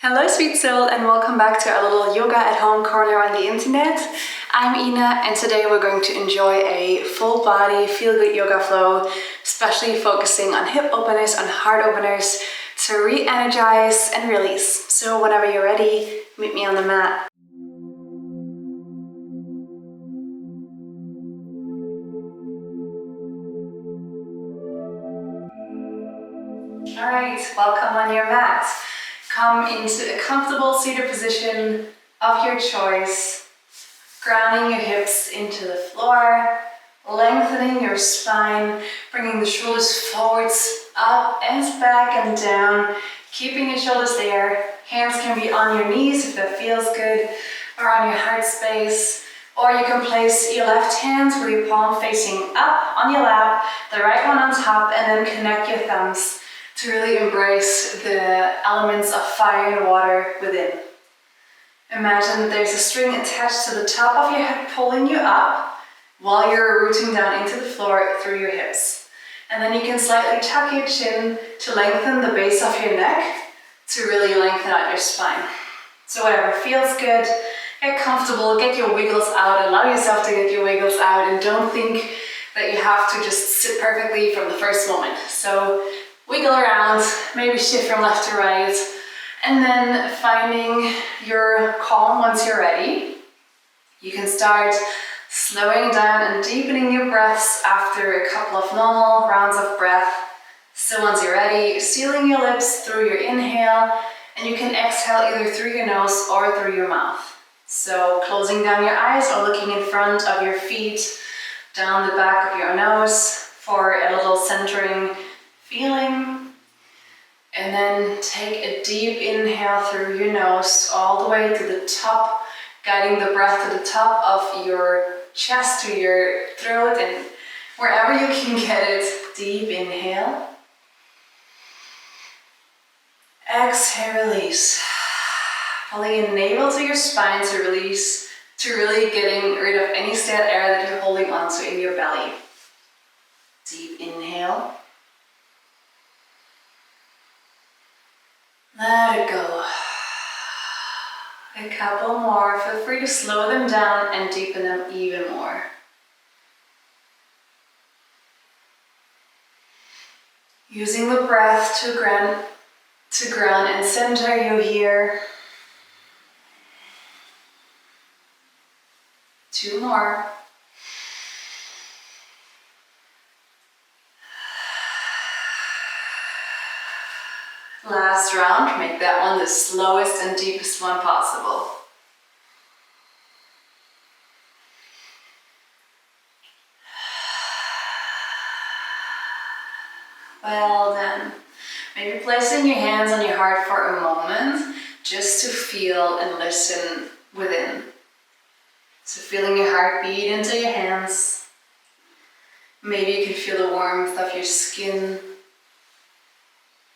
Hello sweet soul, and welcome back to our little yoga at home corner on the internet. I'm Ina, and today we're going to enjoy a full body feel good yoga flow, especially focusing on hip openers, on heart openers to re-energize and release. So whenever you're ready, meet me on the mat. Alright, welcome on your mat. Come into a comfortable seated position of your choice, grounding your hips into the floor, lengthening your spine, bringing the shoulders forwards, up and back and down, keeping your shoulders there. Hands can be on your knees if that feels good, or on your heart space. Or you can place your left hand with your palm facing up on your lap, the right one on top, and then connect your thumbs to really embrace the elements of fire and water within. Imagine that there's a string attached to the top of your head pulling you up while you're rooting down into the floor through your hips. And then you can slightly tuck your chin to lengthen the base of your neck to really lengthen out your spine. So whatever feels good, get comfortable, get your wiggles out, allow yourself to get your wiggles out, and don't think that you have to just sit perfectly from the first moment. So wiggle around, maybe shift from left to right, and then finding your calm once you're ready. You can start slowing down and deepening your breaths after a couple of normal rounds of breath. So once you're ready, sealing your lips through your inhale, and you can exhale either through your nose or through your mouth. So closing down your eyes or looking in front of your feet, down the back of your nose for a little centering feeling, and then take a deep inhale through your nose all the way to the top, guiding the breath to the top of your chest, to your throat, and wherever you can get it. Deep inhale. Exhale, release. Pulling your navel to your spine to release, to really getting rid of any stale air that you're holding onto in your belly. Deep inhale. Let it go. A couple more. Feel free to slow them down and deepen them even more. Using the breath to ground and center you here. 2 more. Last round, make that one the slowest and deepest one possible. Well done. Maybe placing your hands on your heart for a moment, just to feel and listen within. So feeling your heart beat into your hands. Maybe you can feel the warmth of your skin,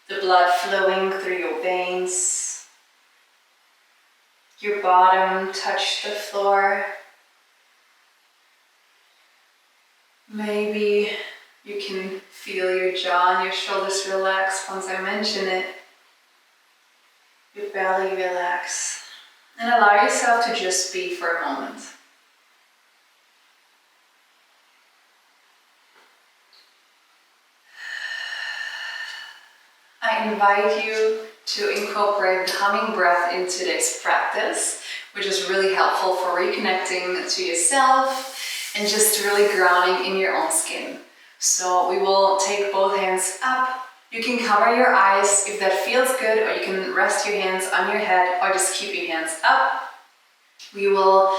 the blood flowing through your veins. Your bottom touch the floor. Maybe you can feel your jaw and your shoulders relax once I mention it. Your belly relax. And allow yourself to just be for a moment. I invite you to incorporate the humming breath into today's practice, which is really helpful for reconnecting to yourself and just really grounding in your own skin. So we will take both hands up. You can cover your eyes if that feels good, or you can rest your hands on your head or just keep your hands up. We will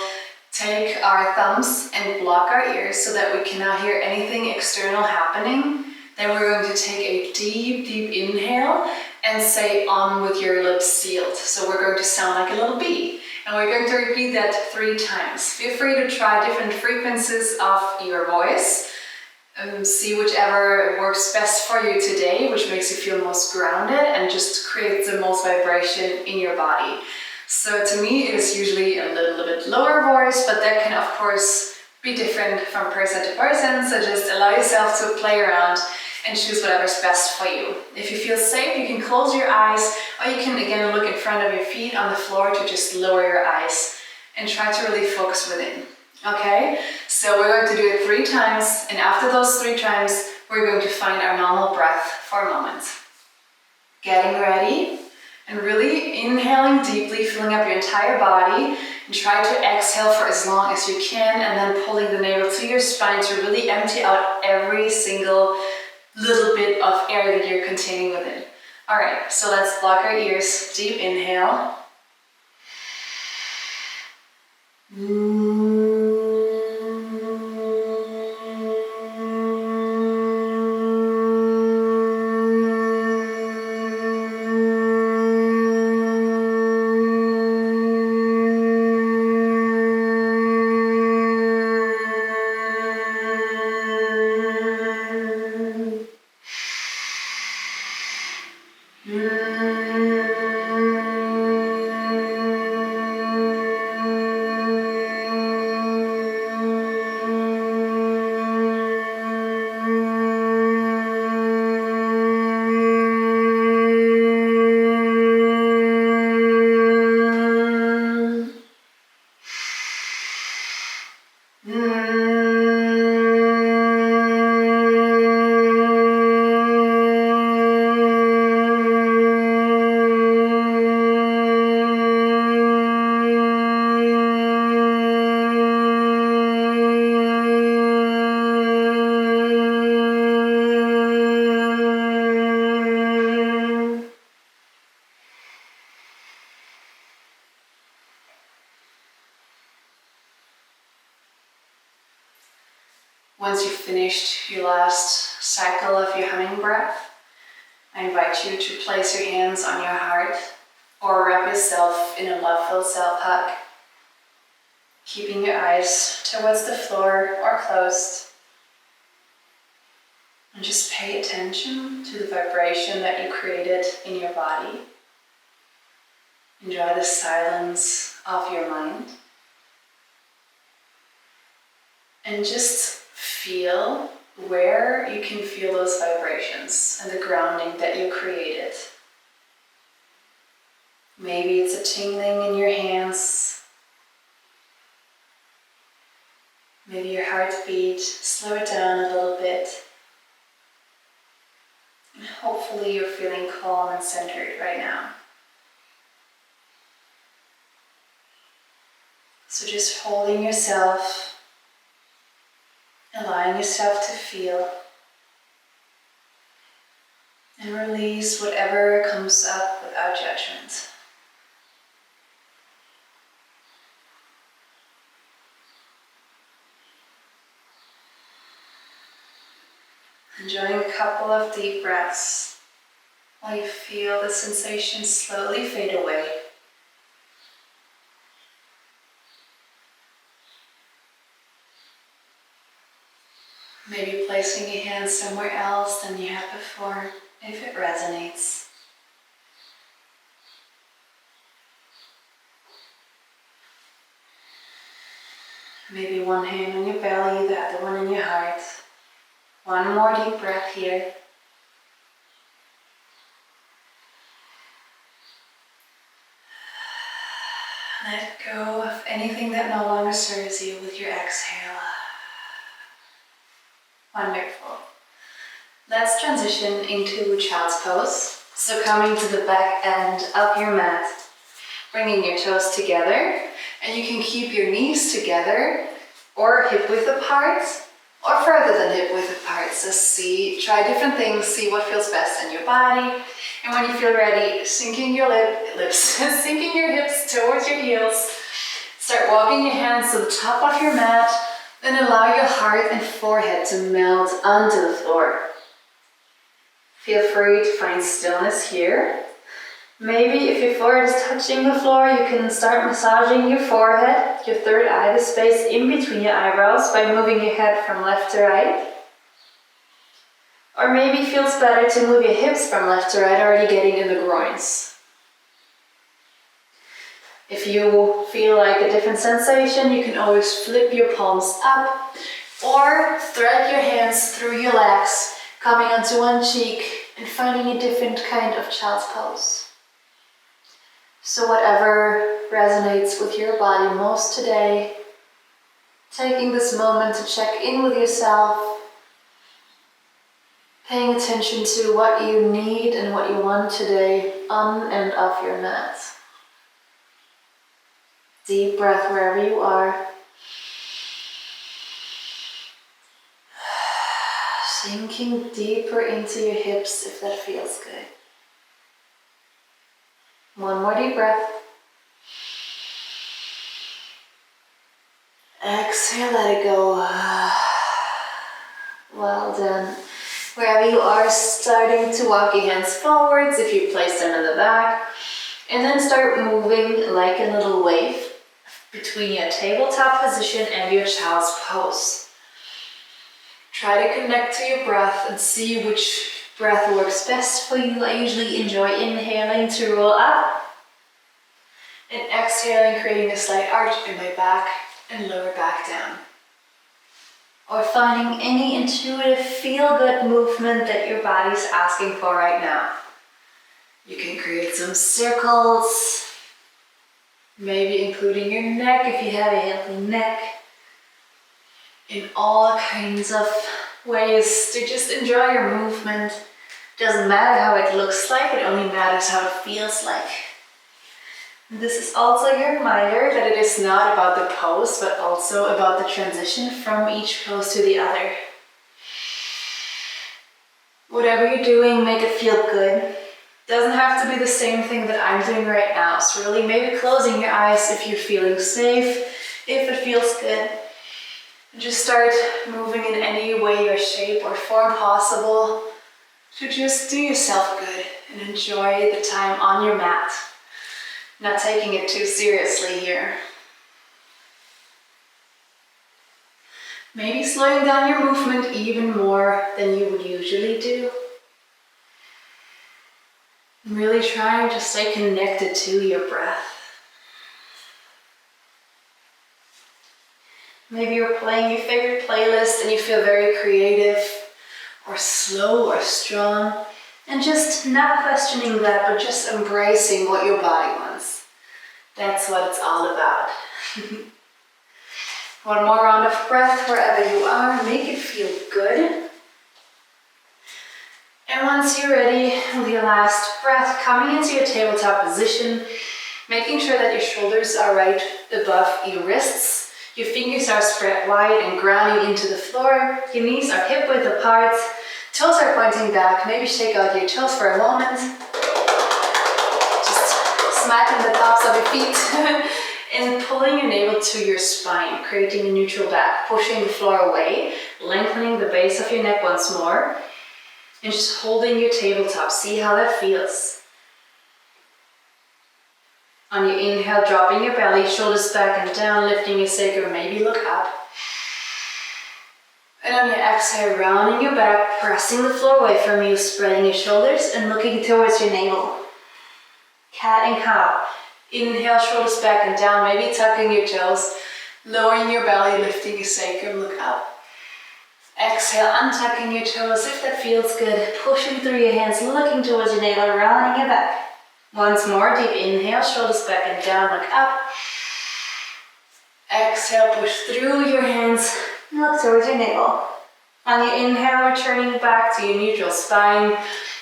take our thumbs and block our ears so that we cannot hear anything external happening. Then we're going to take a deep, deep inhale and say with your lips sealed. So we're going to sound like a little bee. And we're going to repeat that 3 times. Feel free to try different frequencies of your voice. See whichever works best for you today, which makes you feel most grounded and just creates the most vibration in your body. So to me, it is usually a little bit lower voice, but that can of course be different from person to person. So just allow yourself to play around and choose whatever's best for you. If you feel safe, you can close your eyes, or you can again look in front of your feet on the floor to just lower your eyes and try to really focus within. Okay, so we're going to do it 3 times, and after those 3 times, we're going to find our normal breath for a moment. Getting ready, and really inhaling deeply, filling up your entire body, and try to exhale for as long as you can, and then pulling the navel to your spine to really empty out every single little bit of air that you're containing within. All right, so let's block our ears. Deep inhale. Once you've finished your last cycle of your humming breath, I invite you to place your hands on your heart or wrap yourself in a love-filled self-hug, keeping your eyes towards the floor or closed. And just pay attention to the vibration that you created in your body. Enjoy the silence of your mind. And just feel where you can feel those vibrations and the grounding that you created. Maybe it's a tingling in your hands. Maybe your heartbeat, slow it down a little bit. And hopefully you're feeling calm and centered right now. So just holding yourself, allowing yourself to feel, and release whatever comes up without judgment. Enjoying a couple of deep breaths while you feel the sensations slowly fade away. Maybe placing your hands somewhere else than you had before, if it resonates. Maybe one hand on your belly, the other one in your heart. One more deep breath here. Let go of anything that no longer serves you with your exhale. Wonderful. Let's transition into child's pose. So coming to the back end of your mat, bringing your toes together, and you can keep your knees together or hip width apart or further than hip width apart. So try different things, see what feels best in your body. And when you feel ready, sinking your sinking your hips towards your heels. Start walking your hands to the top of your mat. Then allow your heart and forehead to melt onto the floor. Feel free to find stillness here. Maybe if your forehead is touching the floor, you can start massaging your forehead, your third eye, the space in between your eyebrows, by moving your head from left to right. Or maybe it feels better to move your hips from left to right, already getting in the groins. If you feel like a different sensation, you can always flip your palms up or thread your hands through your legs Coming onto one cheek and finding a different kind of child's pose. So whatever resonates with your body most today, taking this moment to check in with yourself, paying attention to what you need and what you want today on and off your mat. Deep breath wherever you are. Sinking deeper into your hips if that feels good. One more deep breath. Exhale, let it go. Well done. Wherever you are, starting to walk your hands forwards if you place them in the back. And then start moving like a little wave between your tabletop position and your child's pose. Try to connect to your breath and see which breath works best for you. I usually enjoy inhaling to roll up and exhaling, creating a slight arch in my back and lower back down. Or finding any intuitive feel-good movement that your body's asking for right now. You can create some circles, maybe including your neck if you have a healthy neck, in all kinds of ways to just enjoy your movement. Doesn't matter how it looks like, it only matters how it feels like. This is also your reminder that it is not about the pose, but also about the transition from each pose to the other. Whatever you're doing, make it feel good. Doesn't have to be the same thing that I'm doing right now. So really maybe closing your eyes if you're feeling safe, if it feels good. Just start moving in any way or shape or form possible to just do yourself good and enjoy the time on your mat. Not taking it too seriously here. Maybe slowing down your movement even more than you would usually do. Really trying to stay connected to your breath. Maybe you're playing your favorite playlist and you feel very creative or slow or strong. And just not questioning that, but just embracing what your body wants. That's what it's all about. One more round of breath wherever you are. Make it feel good. And once you're ready with your last breath, coming into your tabletop position, making sure that your shoulders are right above your wrists. Your fingers are spread wide and grounding into the floor. Your knees are hip width apart. Toes are pointing back. Maybe shake out your toes for a moment. Just smacking the tops of your feet and pulling your navel to your spine, creating a neutral back, pushing the floor away, lengthening the base of your neck once more, and just holding your tabletop. See how that feels. On your inhale, dropping your belly, shoulders back and down, lifting your sacrum, maybe look up. And on your exhale, rounding your back, pressing the floor away from you, spreading your shoulders and looking towards your navel. Cat and cow. Inhale, shoulders back and down, maybe tucking your toes, lowering your belly, lifting your sacrum, look up. Exhale, untucking your toes if that feels good, pushing through your hands, looking towards your navel, rounding your back. Once more, deep inhale, shoulders back and down, look up. Exhale, push through your hands, look towards your navel. On your inhale, returning back to your neutral spine,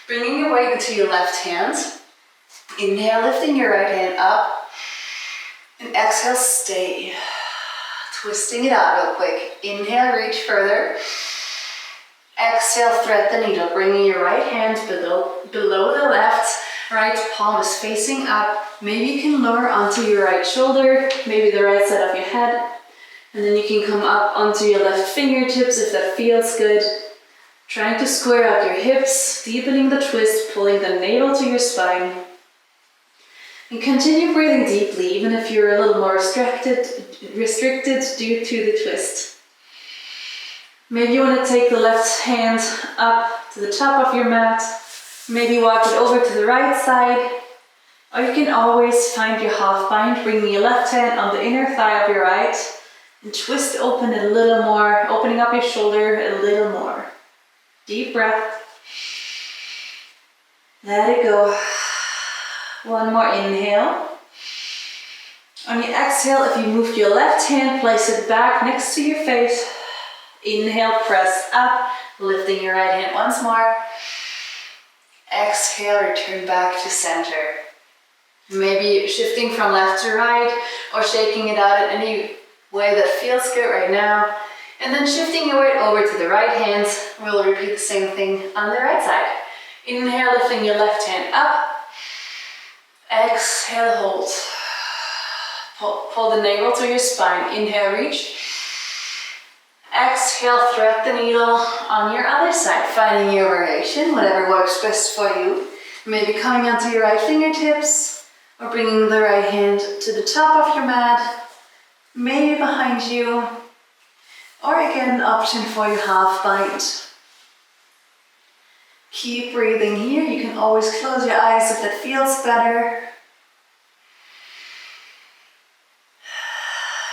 bringing your weight into your left hand. Inhale, lifting your right hand up. And exhale, stay. Twisting it out real quick. Inhale, reach further. Exhale, thread the needle, bringing your right hand below the left. Right palm is facing up. Maybe you can lower onto your right shoulder, maybe the right side of your head. And then you can come up onto your left fingertips if that feels good. Trying to square out your hips, deepening the twist, pulling the navel to your spine. And continue breathing deeply, even if you're a little more restricted due to the twist. Maybe you want to take the left hand up to the top of your mat. Maybe walk it over to the right side. Or you can always find your half bind, bringing your left hand on the inner thigh of your right. And twist open a little more, opening up your shoulder a little more. Deep breath. Let it go. One more inhale. On your exhale, if you move your left hand, place it back next to your face. Inhale, press up, lifting your right hand once more. Exhale, return back to center. Maybe shifting from left to right or shaking it out in any way that feels good right now. And then shifting your weight over to the right hand. We'll repeat the same thing on the right side. Inhale, lifting your left hand up. Exhale, hold. Pull the navel to your spine. Inhale, reach. Exhale, thread the needle on your other side, finding your variation, whatever works best for you. Maybe coming onto your right fingertips or bringing the right hand to the top of your mat, maybe behind you, or again, an option for your half bind. Keep breathing here. You can always close your eyes if that feels better.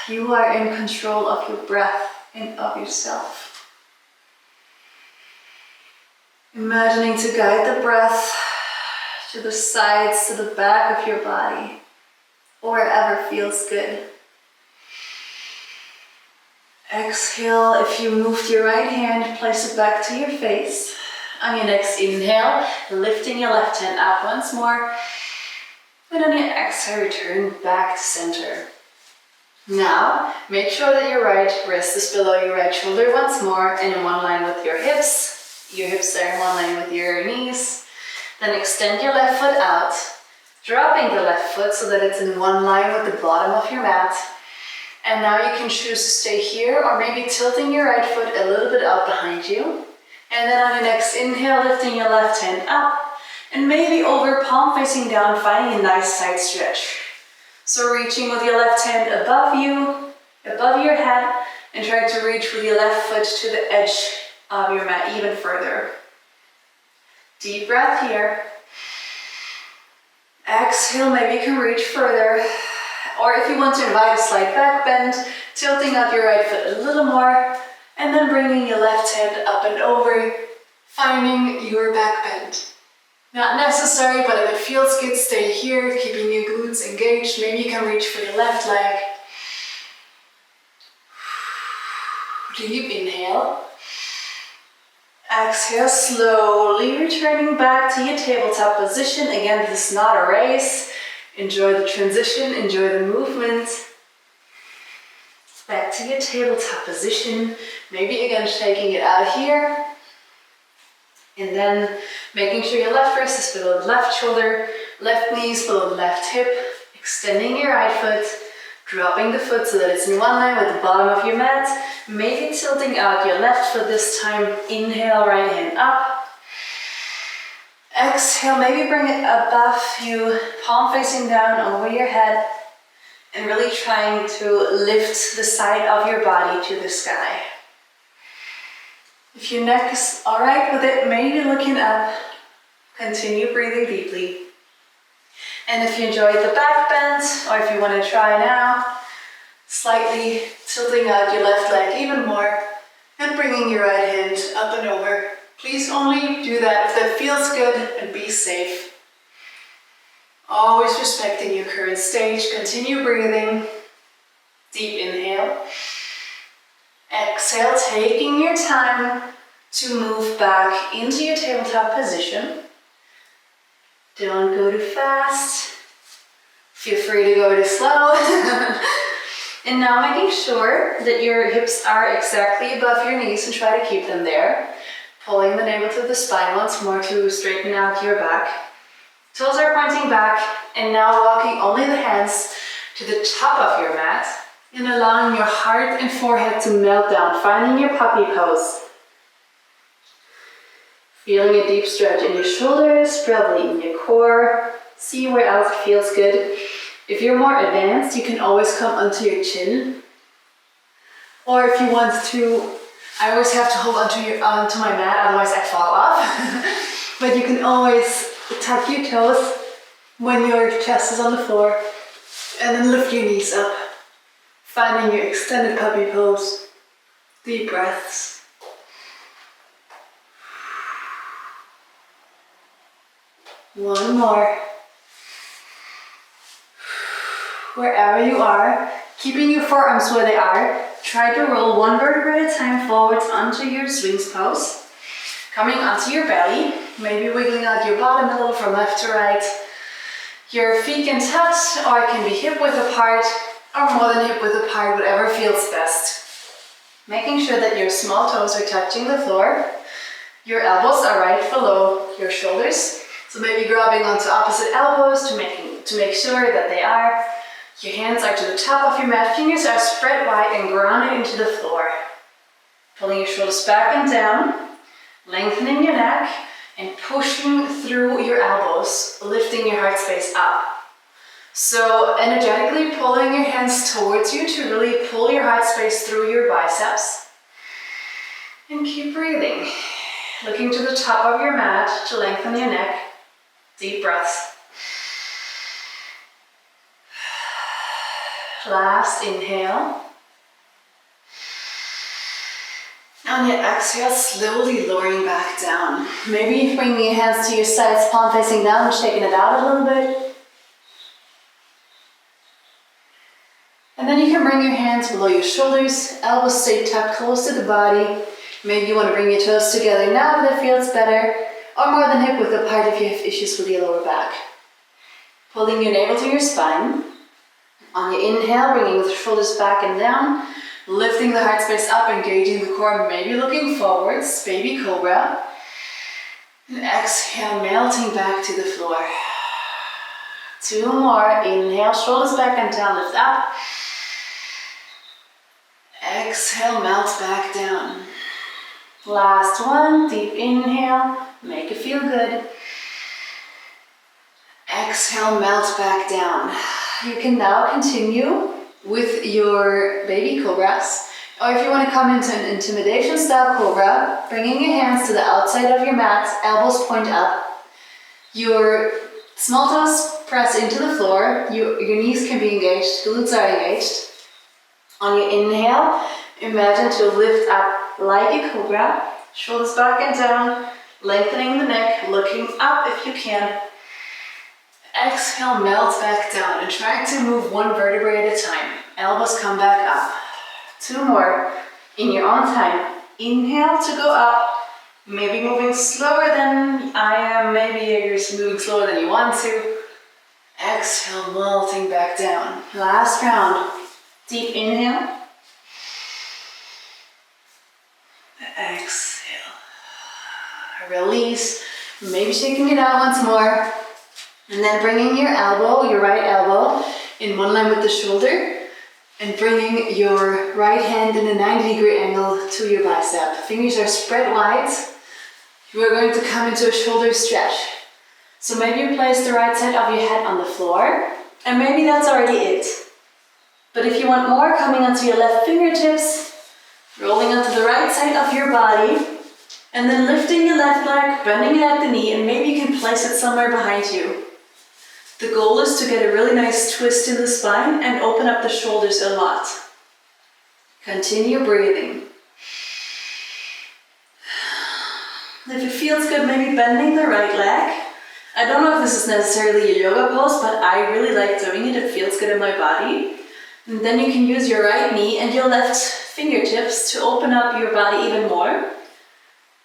You are in control of your breath and of yourself. Imagining to guide the breath to the sides, to the back of your body, or wherever feels good. Exhale, if you moved your right hand, place it back to your face. On your next inhale, lifting your left hand up once more. And on your exhale, return back to center. Now, make sure that your right wrist is below your right shoulder once more and in one line with your hips. Your hips are in one line with your knees. Then extend your left foot out, dropping the left foot so that it's in one line with the bottom of your mat. And now you can choose to stay here or maybe tilting your right foot a little bit out behind you. And then on your next inhale, lifting your left hand up and maybe over, palm facing down, finding a nice side stretch. So reaching with your left hand above you, above your head, and trying to reach with your left foot to the edge of your mat even further. Deep breath here. Exhale, maybe you can reach further. Or if you want to invite a slight back bend, tilting up your right foot a little more, and then bringing your left hand up and over, finding your back bend. Not necessary, but if it feels good, stay here, keeping your glutes engaged. Maybe you can reach for your left leg. Deep inhale. Exhale, slowly returning back to your tabletop position. Again, this is not a race. Enjoy the transition, enjoy the movement. Back to your tabletop position. Maybe again shaking it out here. And then making sure your left wrist is below the left shoulder, left knee is below the left hip, extending your right foot, dropping the foot so that it's in one line with the bottom of your mat, maybe tilting out your left foot this time. Inhale, right hand up. Exhale, maybe bring it above you, palm facing down over your head, and really trying to lift the side of your body to the sky. If your neck is alright with it, maybe looking up, continue breathing deeply. And if you enjoyed the back bend, or if you want to try now, slightly tilting out your left leg even more, and bringing your right hand up and over. Please only do that if that feels good and be safe. Always respecting your current stage. Continue breathing. Deep inhale. Exhale, taking your time to move back into your tabletop position. Don't go too fast. Feel free to go too slow. And now making sure that your hips are exactly above your knees and try to keep them there. Pulling the navel to the spine once more to straighten out your back. Toes are pointing back, and now walking only the hands to the top of your mat and allowing your heart and forehead to melt down, finding your puppy pose. Feeling a deep stretch in your shoulders, probably in your core. See where else it feels good. If you're more advanced, you can always come onto your chin. Or if you want to, I always have to hold onto my mat, otherwise I fall off. But you can always tuck your toes when your chest is on the floor, and then lift your knees up, finding your extended puppy pose. Deep breaths. One more. Wherever you are, keeping your forearms where they are, try to roll one vertebrae at a time forwards onto your swings pose. Coming onto your belly, maybe wiggling out your bottom a little from left to right. Your feet can touch or can be hip width apart or more than hip width apart, whatever feels best. Making sure that your small toes are touching the floor. Your elbows are right below your shoulders. So maybe grabbing onto opposite elbows to make sure that they are. Your hands are to the top of your mat, fingers are spread wide and grounded into the floor. Pulling your shoulders back and down, lengthening your neck and pushing through your elbows, lifting your heart space up. So energetically pulling your hands towards you to really pull your heart space through your biceps. And keep breathing. Looking to the top of your mat to lengthen your neck. Deep breaths. Last inhale. On your exhale, slowly lowering back down. Maybe bringing your hands to your sides, palm facing down, and shaking it out a little bit. And then you can bring your hands below your shoulders, elbows stay tucked close to the body. Maybe you want to bring your toes together now if that feels better, or more than hip width apart if you have issues with your lower back. Pulling your navel to your spine. On your inhale, bringing the shoulders back and down, lifting the heart space up, engaging the core, maybe looking forwards, baby cobra. And exhale, melting back to the floor. Two more. Inhale, shoulders back and down, lift up. Exhale, melt back down. Last one, deep inhale, make it feel good. Exhale, melt back down. You can now continue with your baby cobras, or if you want to come into an intimidation style cobra, bringing your hands to the outside of your mat, elbows point up. Your small toes press into the floor, your knees can be engaged, glutes are engaged. On your inhale, imagine to lift up like a cobra, shoulders back and down, lengthening the neck, looking up if you can. Exhale, melt back down and try to move one vertebrae at a time. Elbows come back up. Two more in your own time. Inhale to go up, maybe moving slower than I am, maybe you're moving slower than you want to. Exhale, melting back down. Last round. Deep inhale. Exhale. Release. Maybe shaking it out once more. And then bringing your elbow, your right elbow, in one line with the shoulder. And bringing your right hand in a 90-degree angle to your bicep. Fingers are spread wide. You are going to come into a shoulder stretch. So maybe you place the right side of your head on the floor. And maybe that's already it. But if you want more, coming onto your left fingertips, rolling onto the right side of your body, and then lifting your left leg, bending it at the knee, and maybe you can place it somewhere behind you. The goal is to get a really nice twist in the spine and open up the shoulders a lot. Continue breathing. If it feels good, maybe bending the right leg. I don't know if this is necessarily a yoga pose, but I really like doing it. It feels good in my body. And then you can use your right knee and your left fingertips to open up your body even more.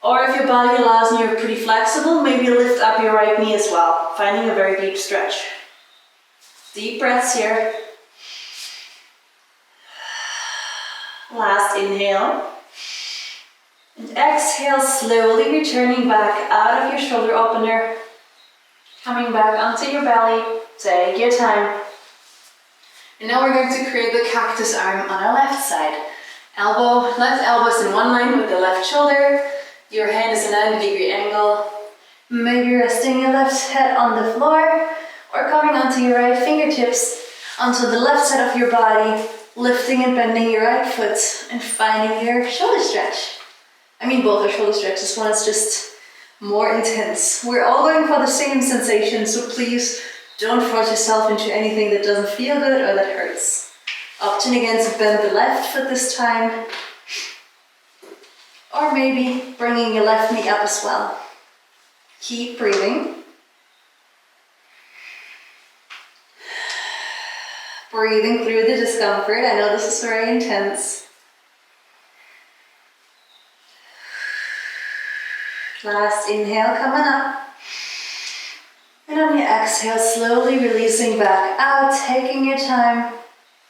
Or if your body allows and you're pretty flexible, maybe lift up your right knee as well, finding a very deep stretch. Deep breaths here. Last inhale. And exhale, slowly returning back out of your shoulder opener. Coming back onto your belly. Take your time. And now we're going to create the cactus arm on our left side. Left elbow is in one line with the left shoulder. Your hand is a 90-degree angle. Maybe resting your left head on the floor or coming onto your right fingertips onto the left side of your body, lifting and bending your right foot and finding your shoulder stretch. I mean, both are shoulder stretches. One is just more intense. We're all going for the same sensation, so please don't force yourself into anything that doesn't feel good or that hurts. Opting again to bend the left foot this time. Or maybe bringing your left knee up as well. Keep breathing. Breathing through the discomfort. I know this is very intense. Last inhale coming up. And on your exhale, slowly releasing back out, taking your time.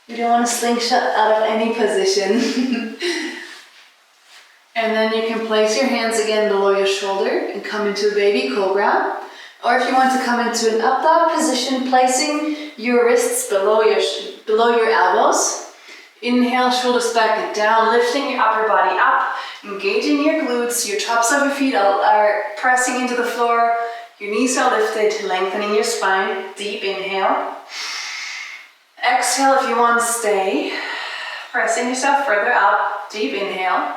You don't want to slingshot out of any position. And then you can place your hands again below your shoulder and come into a baby cobra. Or if you want to come into an up dog position, placing your wrists below your elbows. Inhale, shoulders back and down, lifting your upper body up, engaging your glutes. Your tops of your feet are pressing into the floor. Your knees are lifted, lengthening your spine. Deep inhale. Exhale if you want to stay. Pressing yourself further up. Deep inhale.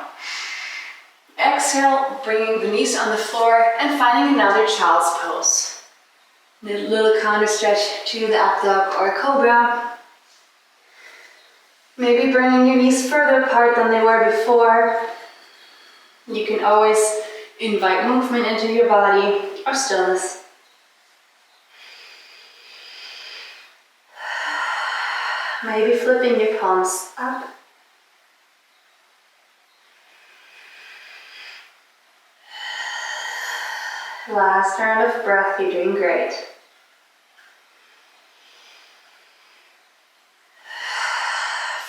Exhale, bringing the knees on the floor and finding another child's pose. A little counter stretch to the up dog or cobra. Maybe bringing your knees further apart than they were before. You can always invite movement into your body or stillness. Maybe flipping your palms up. Last round of breath, you're doing great.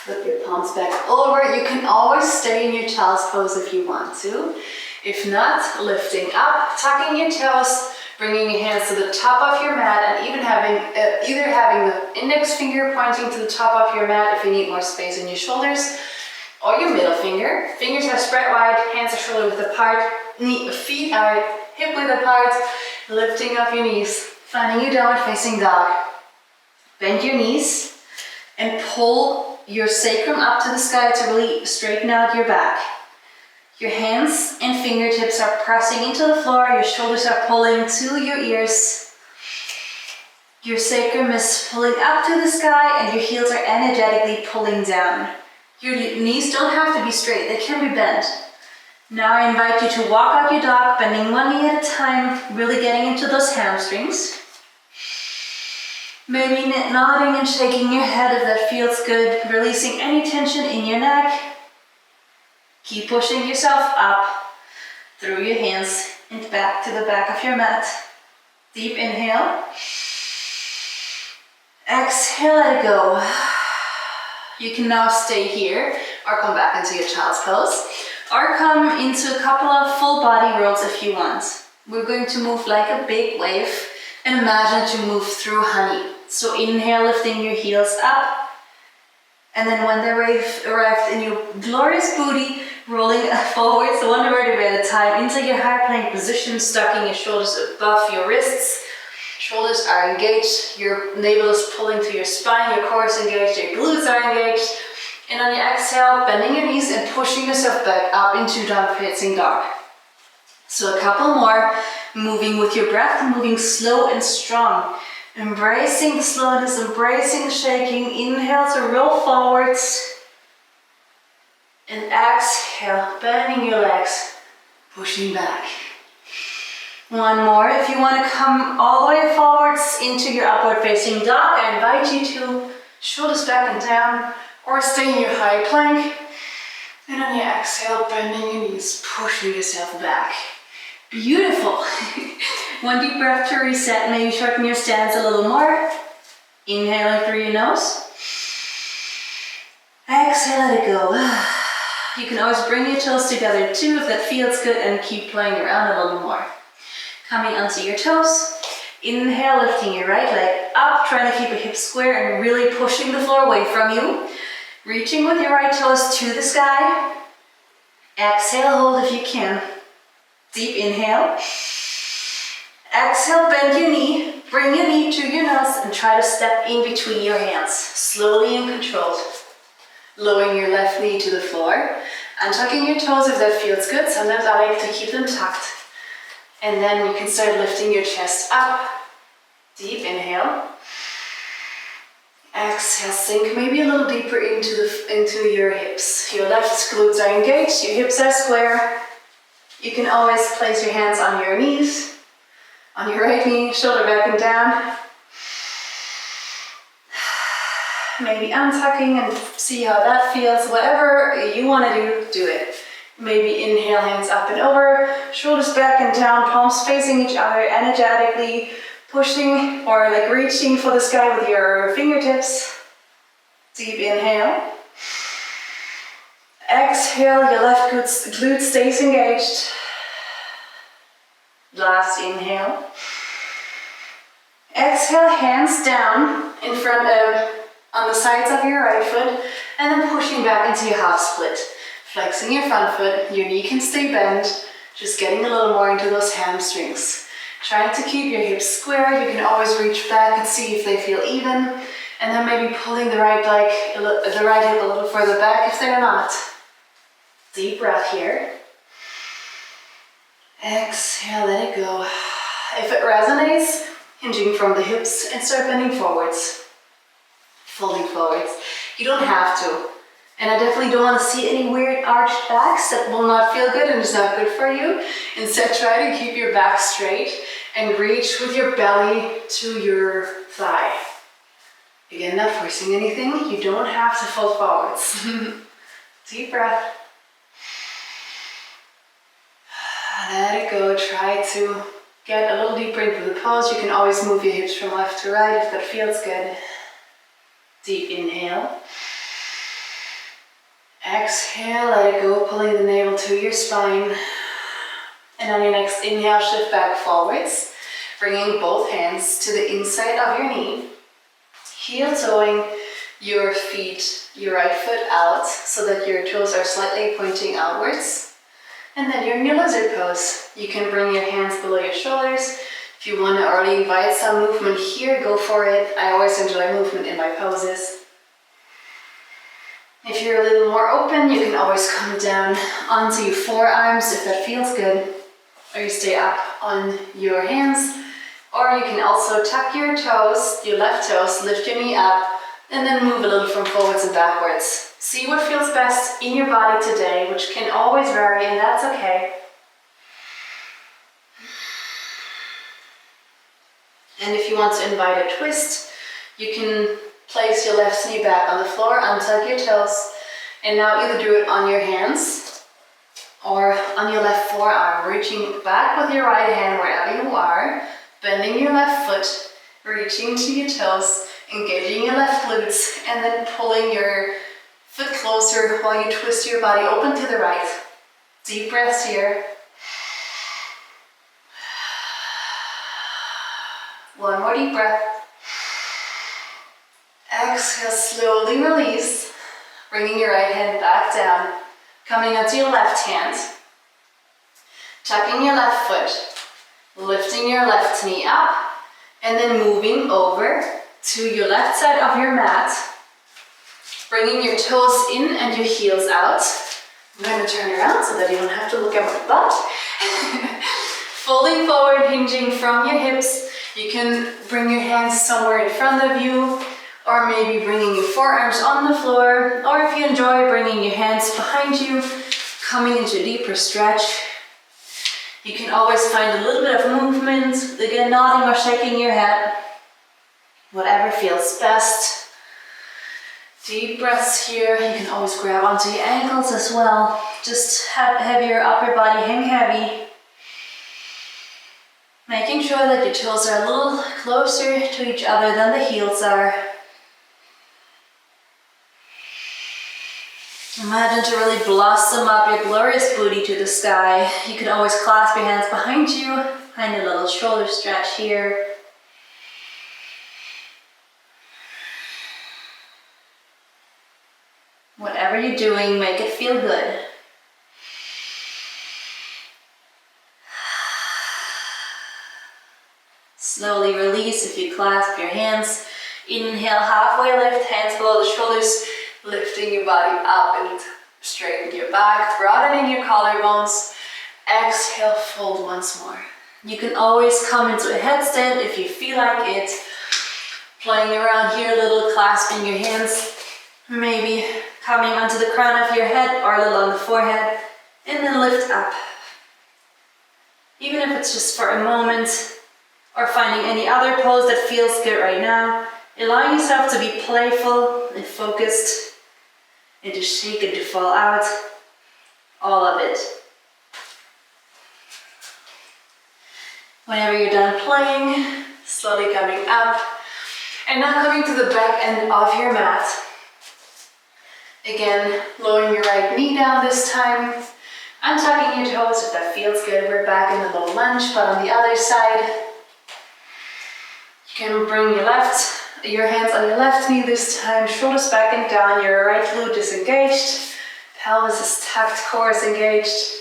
Flip your palms back over. You can always stay in your child's pose if you want to. If not, lifting up, tucking your toes, bringing your hands to the top of your mat, and even either having the index finger pointing to the top of your mat if you need more space in your shoulders, or your middle finger. Fingers are spread wide, hands are shoulder width apart, feet are hip width apart, lifting up your knees, finding your downward facing dog. Bend your knees and pull your sacrum up to the sky to really straighten out your back. Your hands and fingertips are pressing into the floor, your shoulders are pulling to your ears. Your sacrum is pulling up to the sky and your heels are energetically pulling down. Your knees don't have to be straight, they can be bent. Now I invite you to walk out your dog, bending one knee at a time, really getting into those hamstrings. Maybe nodding and shaking your head if that feels good, releasing any tension in your neck. Keep pushing yourself up through your hands and back to the back of your mat. Deep inhale. Exhale, let it go. You can now stay here or come back into your child's pose. Or come into a couple of full body rolls if you want. We're going to move like a big wave and imagine to move through honey. So inhale, lifting your heels up. And then when the wave arrived in your glorious booty, rolling forwards one vertebrae at a time into your high plank position, stocking your shoulders above your wrists. Shoulders are engaged, your navel is pulling to your spine, your core is engaged, your glutes are engaged. And on your exhale, bending your knees and pushing yourself back up into downward facing dog. So a couple more, moving with your breath, moving slow and strong. Embracing the slowness, embracing the shaking. Inhale to roll forwards. And exhale, bending your legs, pushing back. One more. If you want to come all the way forwards into your upward facing dog, I invite you to shoulders back and down. Or stay in your high plank, and on your exhale, bending your knees, pushing yourself back. Beautiful. One deep breath to reset, maybe shorten your stance a little more. Inhaling through your nose. Exhale, let it go. You can always bring your toes together too if that feels good and keep playing around a little more. Coming onto your toes. Inhale, lifting your right leg up, trying to keep a hip square and really pushing the floor away from you. Reaching with your right toes to the sky. Exhale, hold if you can. Deep inhale. Exhale, bend your knee. Bring your knee to your nose and try to step in between your hands. Slowly and controlled. Lowering your left knee to the floor. And tucking your toes if that feels good. Sometimes I like to keep them tucked. And then you can start lifting your chest up. Deep inhale. Exhale, sink maybe a little deeper into your hips. Your left glutes are engaged, your hips are square. You can always place your hands on your knees, on your right knee, shoulder back and down. maybe untucking and see how that feels. Whatever you want to do, do it. Maybe inhale, hands up and over, shoulders back and down, palms facing each other, energetically pushing or like reaching for the sky with your fingertips. Deep inhale. Exhale, your left glute stays engaged. Last inhale. Exhale, hands down in front of, on the sides of your right foot, and then pushing back into your half split. Flexing your front foot, your knee can stay bent, just getting a little more into those hamstrings. Trying to keep your hips square, you can always reach back and see if they feel even, and then maybe pulling the right hip a little further back if they're not. Deep breath here. Exhale, let it go. If it resonates, hinging from the hips and start bending forwards. Folding forwards. You don't have to. And I definitely don't want to see any weird arched backs. That will not feel good and is not good for you. Instead, try to keep your back straight and reach with your belly to your thigh. Again, not forcing anything. You don't have to fold forwards. Deep breath. Let it go. Try to get a little deeper into the pose. You can always move your hips from left to right if that feels good. Deep inhale. Exhale, let it go, pulling the navel to your spine. And on your next inhale, shift back forwards, bringing both hands to the inside of your knee. Heel toeing your feet, your right foot out so that your toes are slightly pointing outwards. And then you're in your lizard pose. You can bring your hands below your shoulders. If you want to already invite some movement here, go for it. I always enjoy movement in my poses. If you're a little more open, you can always come down onto your forearms if that feels good. Or you stay up on your hands. Or you can also tuck your toes, your left toes, lift your knee up, and then move a little from forwards and backwards. See what feels best in your body today, which can always vary, and that's okay. And if you want to invite a twist, you can place your left knee back on the floor, untuck your toes, and now either do it on your hands or on your left forearm, reaching back with your right hand wherever you are, bending your left foot, reaching to your toes, engaging your left glutes, and then pulling your foot closer while you twist your body open to the right. Deep breaths here. One more deep breath. Exhale, slowly release, bringing your right hand back down, coming onto your left hand, tucking your left foot, lifting your left knee up, and then moving over to your left side of your mat, bringing your toes in and your heels out. I'm going to turn around so that you don't have to look at my butt. Folding forward, hinging from your hips. You can bring your hands somewhere in front of you, or maybe bringing your forearms on the floor, or if you enjoy bringing your hands behind you, coming into a deeper stretch. You can always find a little bit of movement, again nodding or shaking your head, whatever feels best. Deep breaths here. You can always grab onto your ankles as well. Just have your upper body hang heavy. Making sure that your toes are a little closer to each other than the heels are. Imagine to really blossom up your glorious booty to the sky. You can always clasp your hands behind you, find a little shoulder stretch here. Whatever you're doing, make it feel good. Slowly release if you clasp your hands. Inhale, halfway lift, hands below the shoulders, lifting your body up and straighten your back, broadening your collarbones. Exhale, fold once more. You can always come into a headstand if you feel like it. Playing around here a little, clasping your hands, maybe coming onto the crown of your head or a little on the forehead, and then lift up. Even if it's just for a moment, or finding any other pose that feels good right now, Allow yourself to be playful and focused and to shake and to fall out. All of it. Whenever you're done playing, slowly coming up and now coming to the back end of your mat. Again, lowering your right knee down this time, untucking your toes if that feels good. We're back in the low lunge, but on the other side, you can bring your hands on your left knee this time, shoulders back and down, your right glute is engaged, pelvis is tucked, core is engaged.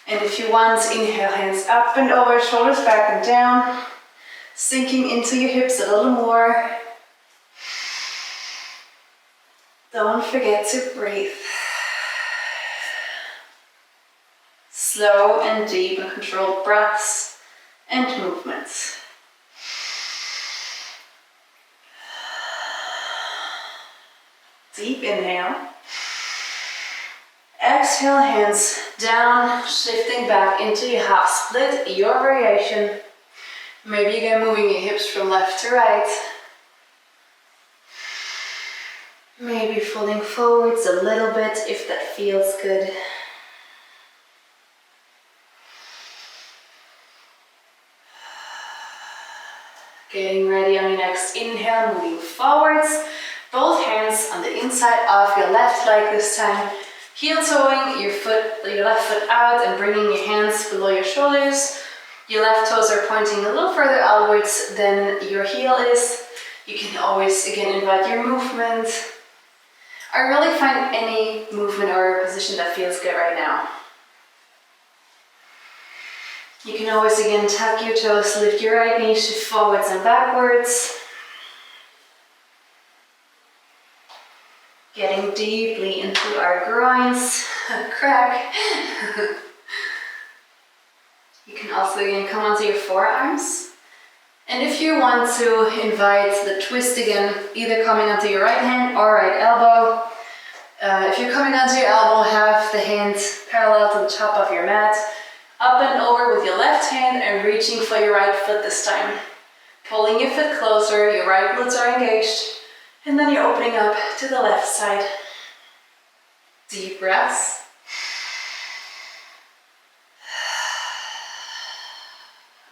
And if you want, inhale, hands up and over, shoulders back and down, sinking into your hips a little more. Don't forget to breathe. Slow and deep and controlled breaths and movements. Deep inhale. Exhale, hands down, shifting back into your half split, your variation. Maybe again moving your hips from left to right. Maybe folding forwards a little bit if that feels good. Getting ready on your next inhale, moving forwards. Both hands on the inside of your left leg this time. Heel toeing your left foot out and bringing your hands below your shoulders. Your left toes are pointing a little further outwards than your heel is. You can always again invite your movement. Or really find any movement or position that feels good right now. You can always again tuck your toes, lift your right knee, shift forwards and backwards. Getting deeply into our groins, crack. You can also again come onto your forearms. And if you want to invite the twist again, either coming onto your right hand or right elbow. If you're coming onto your elbow, have the hand parallel to the top of your mat. Up and over with your left hand and reaching for your right foot this time. Pulling your foot closer, your right glutes are engaged. And then you're opening up to the left side. Deep breaths.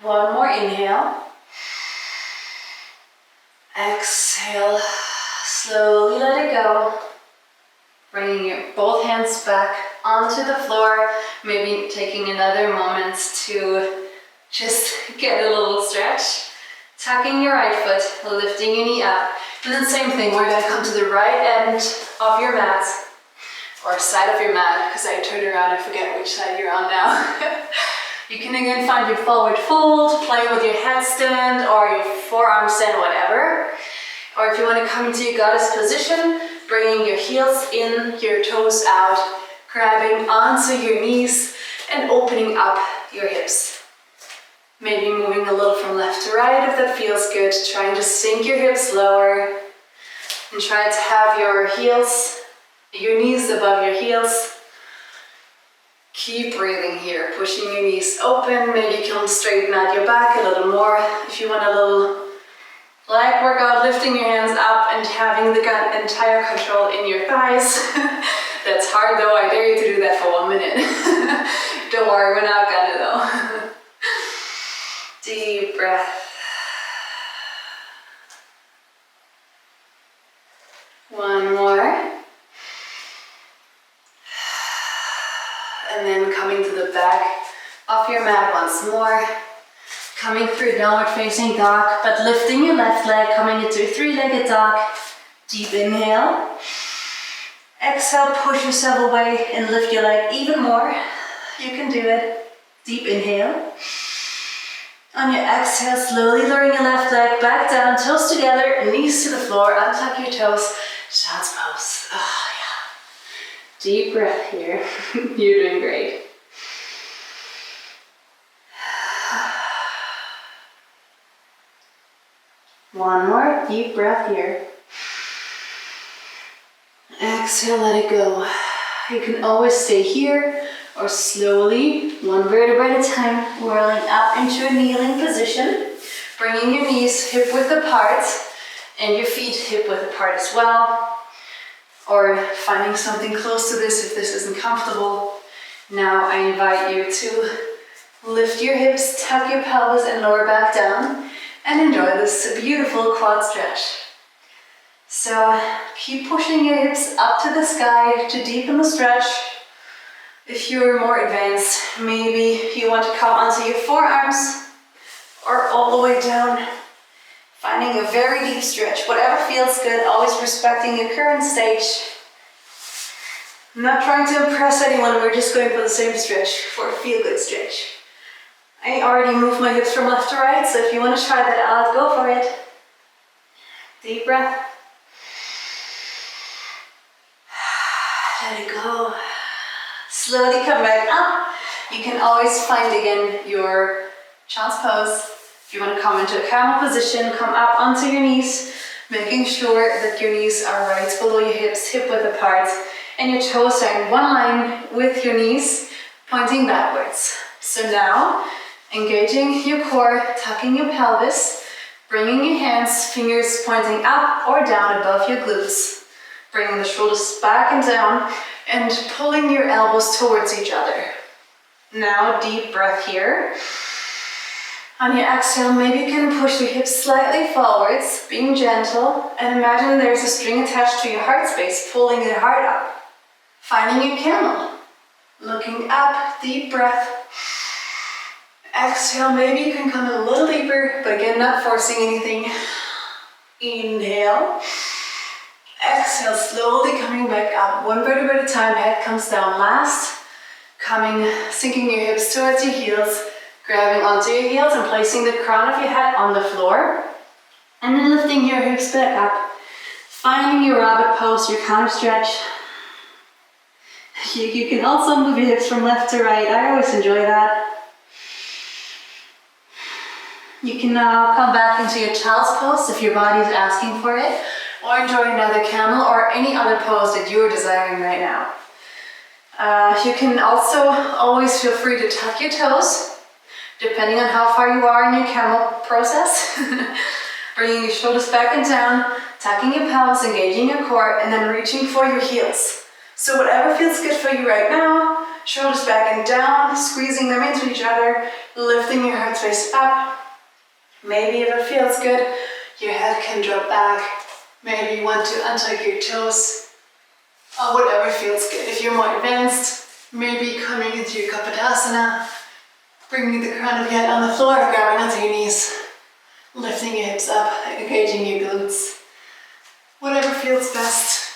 One more inhale. Exhale. Slowly let it go. Bringing your both hands back onto the floor. Maybe taking another moment to just get a little stretch. Tucking your right foot, lifting your knee up. And then same thing, we're going to come to the right end of your mat. Or side of your mat, because I turned around, I forget which side you're on now. You can again find your forward fold, play with your headstand or your forearm stand, whatever. Or if you want to come into your goddess position, bringing your heels in, your toes out, grabbing onto your knees and opening up your hips. Maybe moving a little from left to right if that feels good, trying to sink your hips lower and try to have your knees above your heels. Keep breathing here, pushing your knees open. Maybe you can straighten out your back a little more. If you want a little leg workout, lifting your hands up and having the entire control in your thighs. That's hard though, I dare you to do that for 1 minute. Don't worry, we're not gonna though. Deep breath. One more. And then coming to the back of your mat once more. Coming through downward facing dog, but lifting your left leg, coming into a three-legged dog. Deep inhale. Exhale, push yourself away and lift your leg even more. You can do it. Deep inhale. On your exhale, slowly lowering your left leg back down, toes together, knees to the floor, untuck your toes, child's pose. Oh yeah. Deep breath here. You're doing great. One more deep breath here. Exhale, let it go. You can always stay here or slowly, one vertebra at a time, whirling up into a kneeling position. Bringing your knees hip width apart and your feet hip width apart as well, or finding something close to this if this isn't comfortable. Now I invite you to lift your hips, tuck your pelvis and lower back down, and enjoy this beautiful quad stretch. So keep pushing your hips up to the sky to deepen the stretch. If you're more advanced, maybe you want to come onto your forearms or all the way down, finding a very deep stretch, whatever feels good, always respecting your current stage. I'm not trying to impress anyone, we're just going for the same stretch, for a feel-good stretch. I already moved my hips from left to right, so if you want to try that out, go for it. Deep breath. Let it go. Slowly come back up. You can always find again your child's pose. If you want to come into a camel position, come up onto your knees, making sure that your knees are right below your hips, hip width apart, and your toes are in one line with your knees, pointing backwards. So now, engaging your core, tucking your pelvis, bringing your hands, fingers pointing up or down above your glutes, bringing the shoulders back and down, and pulling your elbows towards each other. Now, deep breath here. On your exhale, maybe you can push your hips slightly forwards, being gentle, and imagine there's a string attached to your heart space, pulling your heart up. Finding your camel. Looking up, deep breath. Exhale, maybe you can come a little deeper, but again, not forcing anything. Inhale. Exhale, slowly coming back up, one vertebra at a time, head comes down last. Sinking your hips towards your heels, grabbing onto your heels and placing the crown of your head on the floor. And then lifting your hips back up, finding your rabbit pose, your counter stretch. You can also move your hips from left to right, I always enjoy that. You can now come back into your child's pose if your body is asking for it, or enjoy another camel or any other pose that you're desiring right now. You can also always feel free to tuck your toes, depending on how far you are in your camel process. Bringing your shoulders back and down, tucking your pelvis, engaging your core, and then reaching for your heels. So whatever feels good for you right now, shoulders back and down, squeezing them into each other, lifting your heart space up. Maybe if it feels good, your head can drop back. Maybe you want to untuck your toes, or whatever feels good. If you're more advanced, maybe coming into your Kapadasana, bringing the crown of your head on the floor, grabbing onto your knees, lifting your hips up, engaging your glutes. Whatever feels best.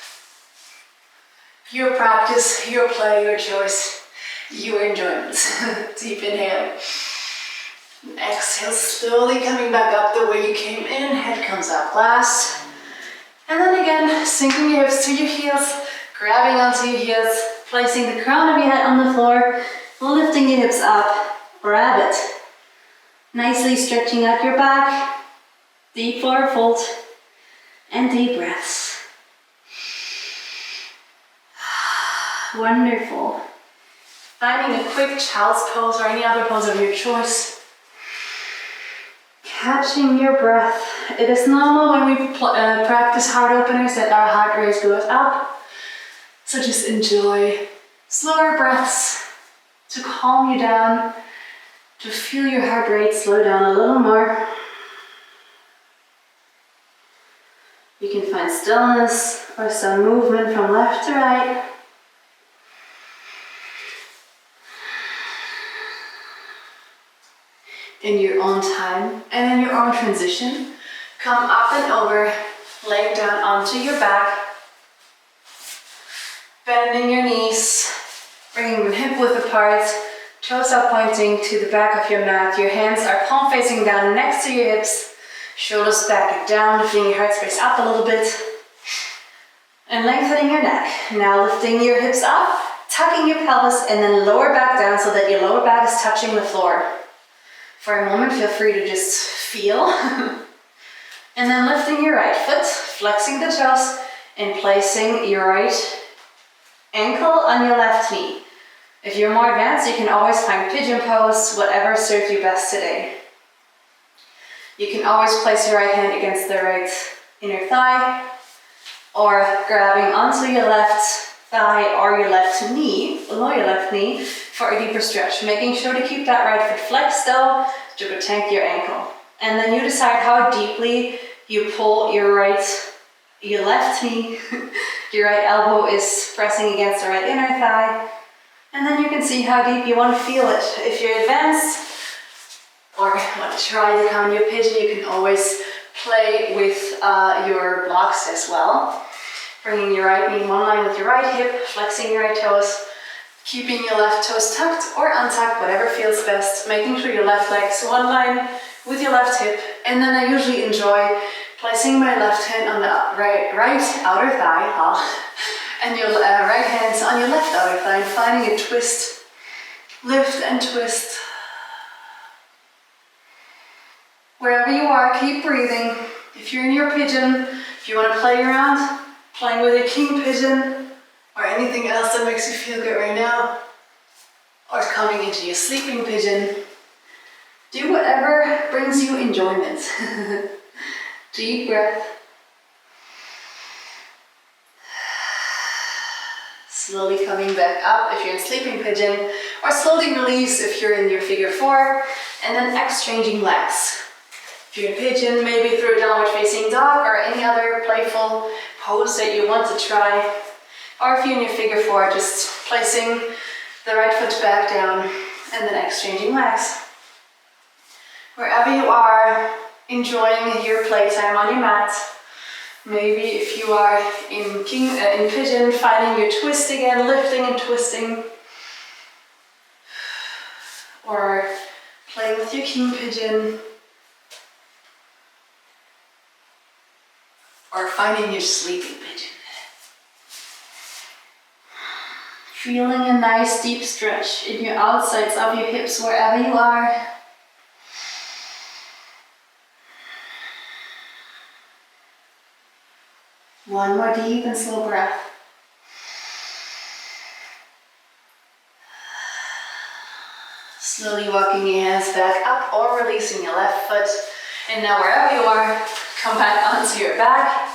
Your practice, your play, your choice, your enjoyment. Deep inhale. Exhale, slowly coming back up the way you came in, head comes up last. And then again, sinking your hips to your heels, grabbing onto your heels, placing the crown of your head on the floor, lifting your hips up, rabbit. Nicely stretching out your back, deep forward fold, and deep breaths. Wonderful. Finding a quick child's pose or any other pose of your choice. Catching your breath. It is normal when we practice heart openers that our heart rate goes up. So just enjoy slower breaths to calm you down, to feel your heart rate slow down a little more. You can find stillness or some movement from left to right. In your own time and in your own transition, come up and over, laying down onto your back, bending your knees, bringing them hip width apart, toes are pointing to the back of your mat, your hands are palm facing down next to your hips, shoulders back and down, lifting your heart space up a little bit, and lengthening your neck. Now lifting your hips up, tucking your pelvis, and then lower back down so that your lower back is touching the floor. For a moment, feel free to just feel. And then lifting your right foot, flexing the toes, and placing your right ankle on your left knee. If you're more advanced, you can always find pigeon pose, whatever serves you best today. You can always place your right hand against the right inner thigh, or grabbing onto your left thigh or your left knee, below your left knee, for a deeper stretch. Making sure to keep that right foot flexed though, to protect your ankle. And then you decide how deeply you pull your left knee, your right elbow is pressing against the right inner thigh. And then you can see how deep you want to feel it. If you're advanced or want to try to come into your pigeon, you can always play with your blocks as well. Bringing your right knee in one line with your right hip, flexing your right toes, keeping your left toes tucked or untucked, whatever feels best. Making sure your left leg's one line with your left hip. And then I usually enjoy placing my left hand on the right outer thigh, and your right hands on your left outer thigh, and finding a twist. Lift and twist. Wherever you are, keep breathing. If you're in your pigeon, if you want to play around, playing with your king pigeon, or anything else that makes you feel good right now, or coming into your sleeping pigeon, do whatever brings you enjoyment. Deep breath. Slowly coming back up if you're in sleeping pigeon, or slowly release if you're in your figure four, and then exchanging legs. If you're in pigeon, maybe through a downward facing dog or any other playful pose that you want to try. Or if you're in your figure four, just placing the right foot back down and then exchanging legs. Wherever you are, enjoying your playtime on your mat. Maybe if you are in pigeon, finding your twist again, lifting and twisting. Or playing with your king pigeon. Or finding your sleeping pigeon. Feeling a nice deep stretch in your outsides of your hips wherever you are. One more deep and slow breath. Slowly walking your hands back up or releasing your left foot. And now wherever you are, come back onto your back.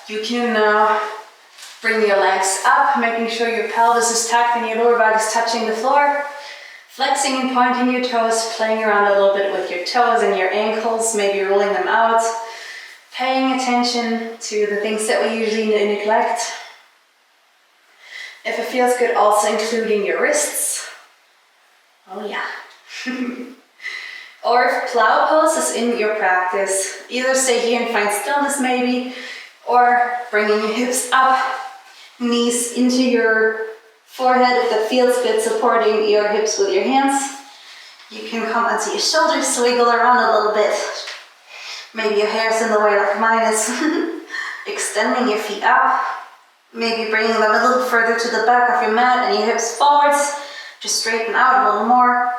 You can now bring your legs up, making sure your pelvis is tucked and your lower back is touching the floor. Flexing and pointing your toes, playing around a little bit with your toes and your ankles, maybe rolling them out. Paying attention to the things that we usually neglect. If it feels good, also including your wrists. Oh yeah. Or if plow pose is in your practice, either stay here and find stillness maybe, or bringing your hips up, knees into your forehead if that feels good, supporting your hips with your hands. You can come onto your shoulders, wiggle around a little bit. Maybe your hair's in the way like mine is. Extending your feet up. Maybe bringing them a little further to the back of your mat and your hips forwards. Just straighten out a little more.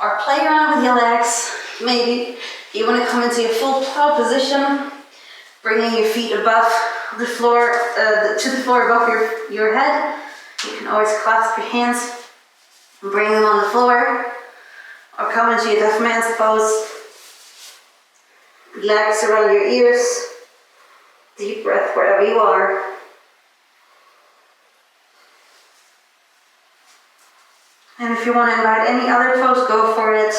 Or play around with your legs. Maybe you want to come into your full plow position. Bringing your feet above the floor, to the floor above your head. You can always clasp your hands and bring them on the floor. Or come into your deaf man's pose. Legs around your ears. Deep breath wherever you are. And if you want to invite any other pose, go for it.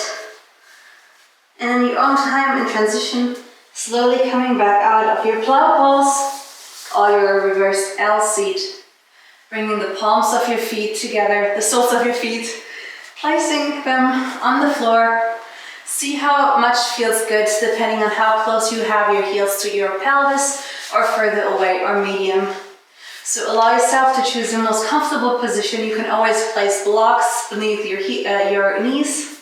And in your own time, in transition, slowly coming back out of your plow pose or your reversed L seat. Bringing the palms of your feet together, the soles of your feet, placing them on the floor. See how much feels good depending on how close you have your heels to your pelvis or further away or medium. So allow yourself to choose the most comfortable position. You can always place blocks beneath your knees.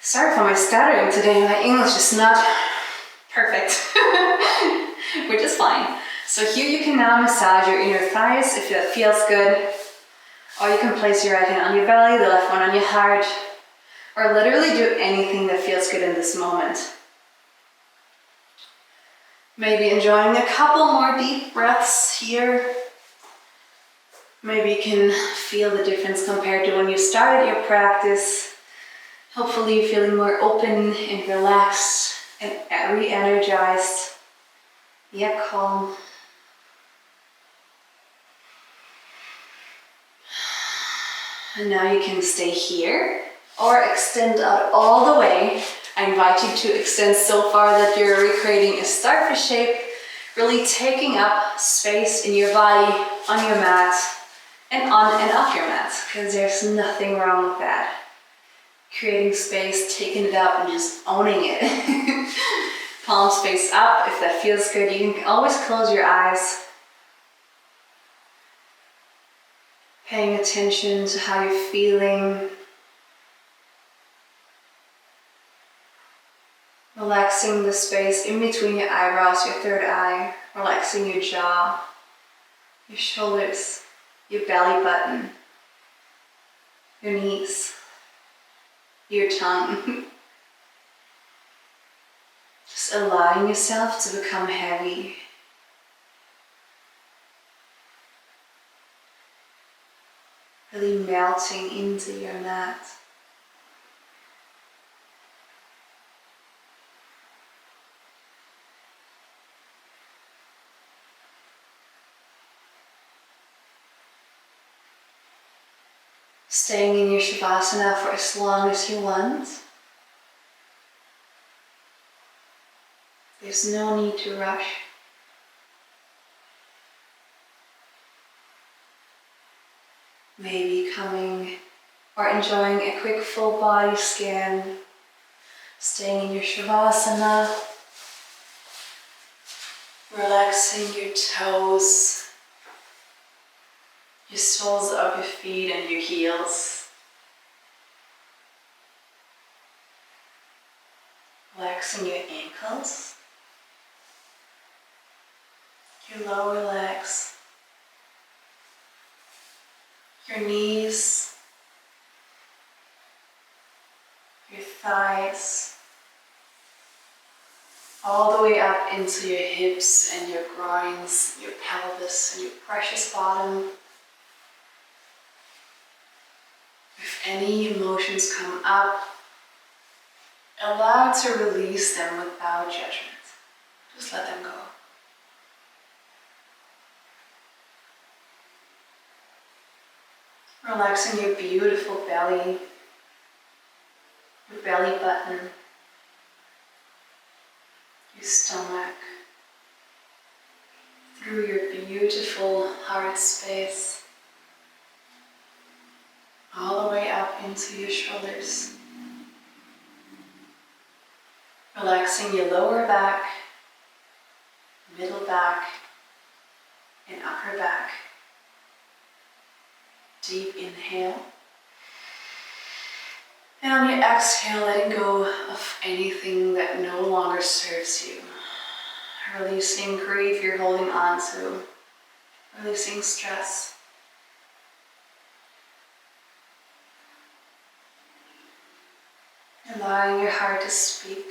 Sorry for my stuttering today, my English is not perfect, which is fine. So here you can now massage your inner thighs if that feels good. Or you can place your right hand on your belly, the left one on your heart. Or literally do anything that feels good in this moment. Maybe enjoying a couple more deep breaths here. Maybe you can feel the difference compared to when you started your practice. Hopefully you're feeling more open and relaxed and re-energized. Yep, calm. And now you can stay here or extend out all the way. I invite you to extend so far that you're recreating a starfish shape, really taking up space in your body, on your mat, and on and off your mat, because there's nothing wrong with that. Creating space, taking it up, and just owning it. Palms face up, if that feels good. You can always close your eyes. Paying attention to how you're feeling. Relaxing the space in between your eyebrows, your third eye. Relaxing your jaw, your shoulders, your belly button, your knees, your tongue. Just allowing yourself to become heavy. Really melting into your mat. Staying in your savasana for as long as you want. There's no need to rush. Maybe coming or enjoying a quick full body scan. Staying in your shavasana. Relaxing your toes, your soles of your feet and your heels. Relaxing your ankles, your lower legs, your knees, your thighs, all the way up into your hips and your groins, your pelvis and your precious bottom. If any emotions come up, allow to release them without judgment. Just let them go. Relaxing your beautiful belly, your belly button, your stomach, through your beautiful heart space, all the way up into your shoulders. Relaxing your lower back, middle back, and upper back. Deep inhale. And on your exhale, letting go of anything that no longer serves you. Releasing grief you're holding on to. Releasing stress. Allowing your heart to speak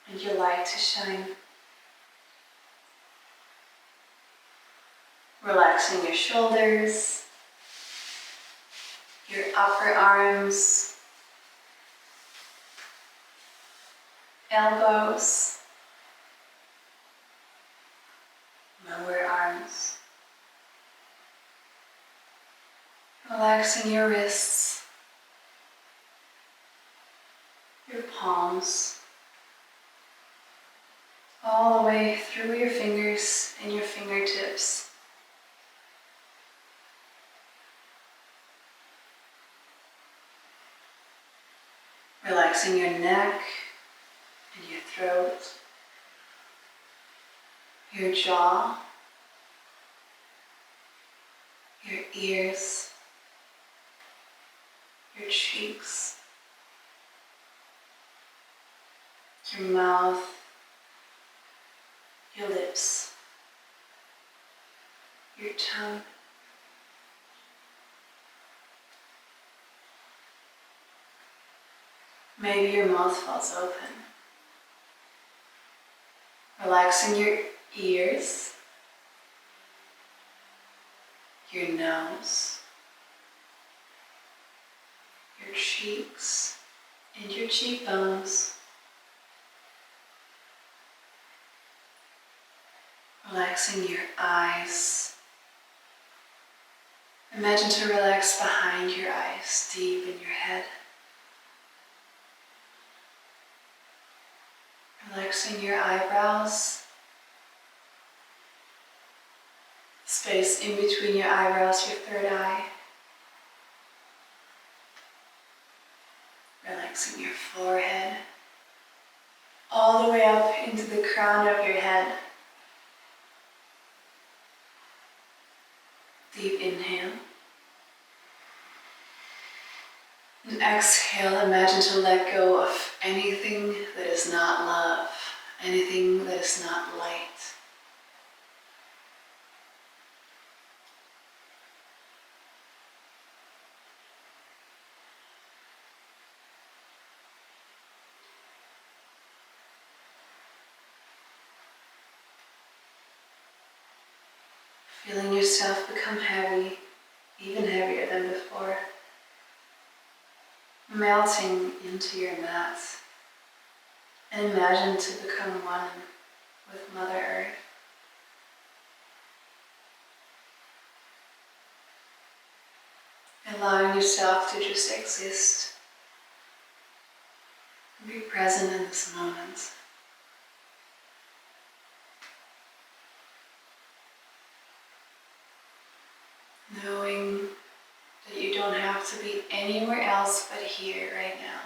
and your light to shine. Relaxing your shoulders, your upper arms, elbows, lower arms. Relaxing your wrists, your palms, all the way through your fingers and your fingertips. Relaxing your neck and your throat, your jaw, your ears, your cheeks, your mouth, your lips, your tongue. Maybe your mouth falls open. Relaxing your ears, your nose, your cheeks, and your cheekbones. Relaxing your eyes. Imagine to relax behind your eyes, deep in your head. Relaxing your eyebrows. Space in between your eyebrows, your third eye. Relaxing your forehead. All the way up into the crown of your head. Deep inhale. And exhale, imagine to let go of anything that is not love, anything that is not light. Feeling yourself become heavy, even heavier than before. Melting into your mat. And imagine to become one with Mother Earth. Allowing yourself to just exist. And be present in this moment. Knowing that you don't have to be anywhere else but here right now.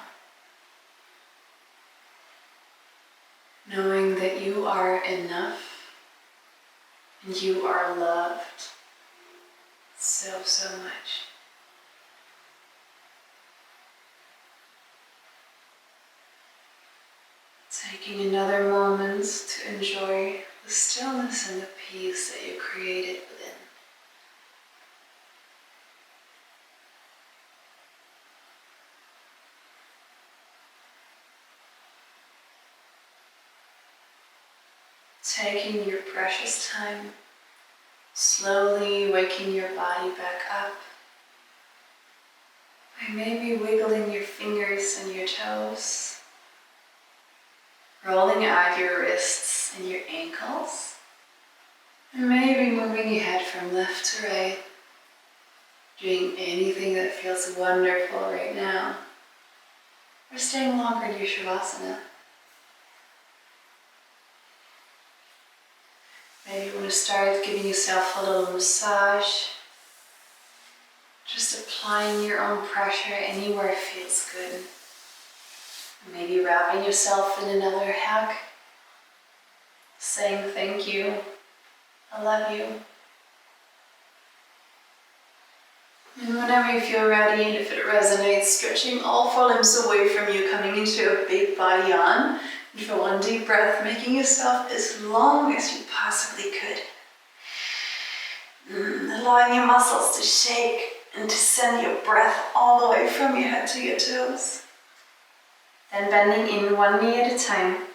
Knowing that you are enough and you are loved so much. Taking another moment to enjoy the stillness and the peace that you created within. Taking your precious time, slowly waking your body back up by maybe wiggling your fingers and your toes, rolling out your wrists and your ankles, and maybe moving your head from left to right, doing anything that feels wonderful right now, or staying longer in your shavasana. Maybe you want to start giving yourself a little massage. Just applying your own pressure anywhere it feels good. Maybe wrapping yourself in another hug. Saying thank you, I love you. And whenever you feel ready, and if it resonates, stretching all four limbs away from you, coming into a big body on. And for one deep breath, making yourself as long as you possibly could. Allowing your muscles to shake and to send your breath all the way from your head to your toes. Then bending in one knee at a time.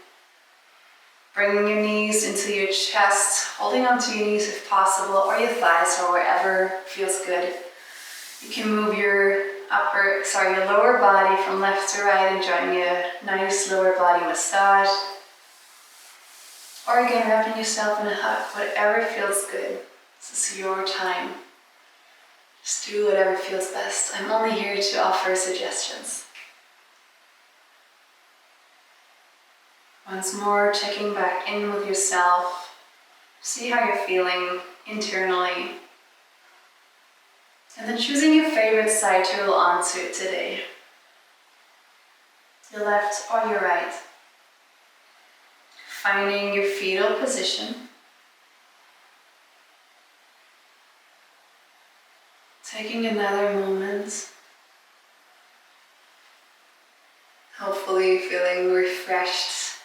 Bringing your knees into your chest, holding onto your knees if possible, or your thighs, or wherever feels good. You can move your lower body from left to right, enjoying a nice lower body massage. Or again, wrapping yourself in a hug, whatever feels good. This is your time. Just do whatever feels best. I'm only here to offer suggestions. Once more, checking back in with yourself. See how you're feeling internally. And then choosing your favorite side to roll onto today. Your left or your right. Finding your fetal position. Taking another moment. Hopefully feeling refreshed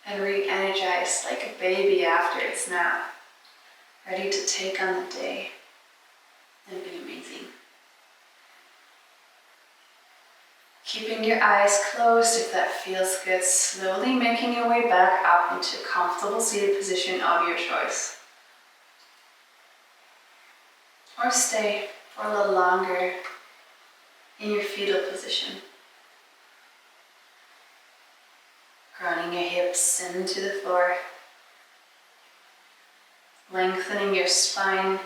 and re-energized like a baby after its nap. Ready to take on the day and be amazing. Keeping your eyes closed if that feels good, slowly making your way back up into a comfortable seated position of your choice. Or stay for a little longer in your fetal position. Grounding your hips into the floor. lengthening your spine,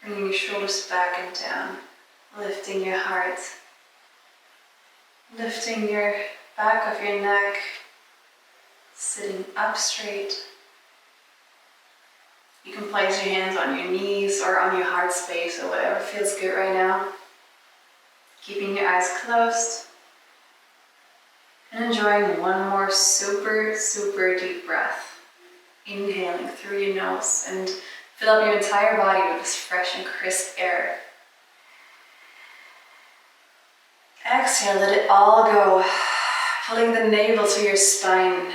bringing your shoulders back and down, lifting your heart, lifting your back of your neck, sitting up straight. You can place your hands on your knees or on your heart space or whatever feels good right now. Keeping your eyes closed and enjoying one more super, super deep breath. Inhaling through your nose and fill up your entire body with this fresh and crisp air. Exhale, let it all go. Pulling the navel to your spine,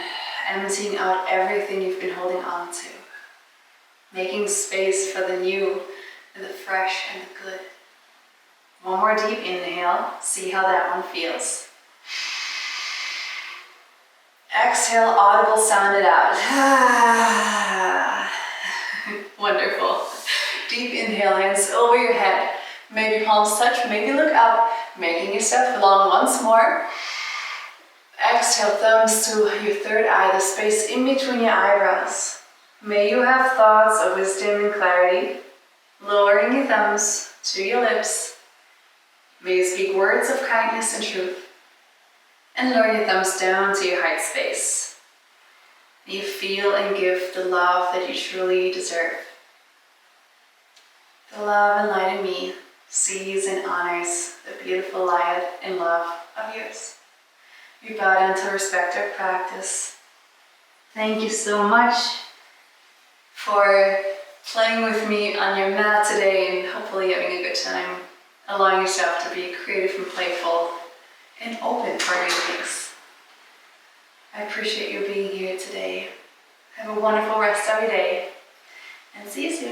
emptying out everything you've been holding on to. Making space for the new and the fresh and the good. One more deep inhale, see how that one feels. Exhale, audible, sound it out. Wonderful. Deep inhale, hands over your head. Maybe palms touch, maybe look up, making yourself long once more. Exhale, thumbs to your third eye, the space in between your eyebrows. May you have thoughts of wisdom and clarity, lowering your thumbs to your lips. May you speak words of kindness and truth, and lower your thumbs down to your heart space. May you feel and give the love that you truly deserve. The love and light in me sees and honors the beautiful light and love of yours. We bow down to respect our practice. Thank you so much for playing with me on your mat today and hopefully having a good time, allowing yourself to be creative and playful and open for new things. I appreciate you being here today. Have a wonderful rest of your day and see you soon.